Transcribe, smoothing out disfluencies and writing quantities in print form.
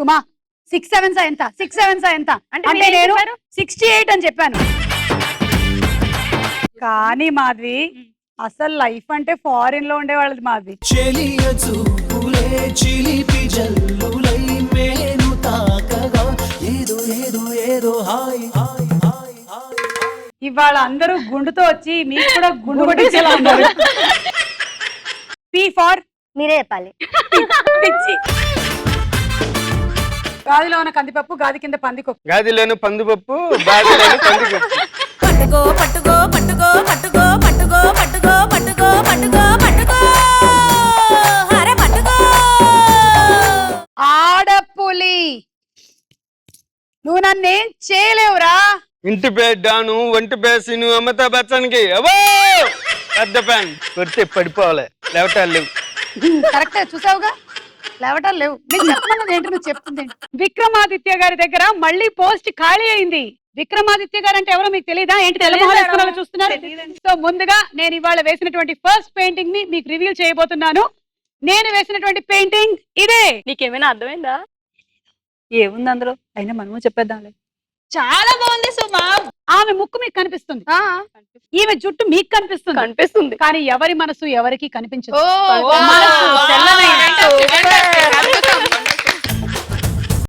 సుమా 6 7 ఎంత 6 7 ఎంత అంటే నేను 68 అని చెప్పాను. కానీ మాధవి అసలు లైఫ్ అంటే ఫారిన్ లో ఉండేవాళ్ళది మాధవి. ఇవాళ అందరూ గుండుతో వచ్చి మీకు కూడా గుండు కొట్టించేలా ఉన్నారు. P for మీరే చెప్పాలి. గాదిలో ఉన్న కందిపప్పు, గాది కింద పందికొప్పు. గాదిలోని పందిపప్పు, బాదిలోని పందికొప్పు. పట్టుకో పట్టుకో పట్టుకో పట్టుకో పట్టుకో పట్టుకో పట్టుకో పట్టుకో పట్టుకో హరే పట్టుకో. ఆడపులి నువ్వు నన్నేం చేయలేవురా. ఇంటి పేడ్డాను ఒంటి పేసిను అమితాబ్ బచ్చన్కి అవో పెద్ద ఫ్యాన్ కొడితే పడిపోవాలి లేవటాలు లేవు. కరెక్టే చూసావుగా లేవటాలు లేవు. నేను చెప్పమన్నది ఏంటి నువ్వు చెప్తుంది. విక్రమాదిత్య గారి దగ్గర మళ్ళీ పోస్ట్ ఖాళీ అయింది. విక్రమాదిత్య గారు అంటే ఎవరో మీకు తెలియదా ఏంటి? తెల్లమొహలు చూస్తున్నారు. సో ముందుగా నేను ఇవాళ వేసినటువంటి ఫస్ట్ పెయింటింగ్ ని మీకు రివీల్ చేయబోతున్నాను. నేను వేసినటువంటి పెయింటింగ్ ఇదే. నీకేమైనా అర్థమైందా? ఏముంది అందులో? అయినా మనము చెప్పేద్దాంలే. చాలా బాగుంది సుమా. ఆమె ముక్కు మీకు కనిపిస్తుంది, ఈమె జుట్టు మీకు కనిపిస్తుంది, కానీ ఎవరి మనసు ఎవరికి కనిపించదు. మనసు తెల్లనైన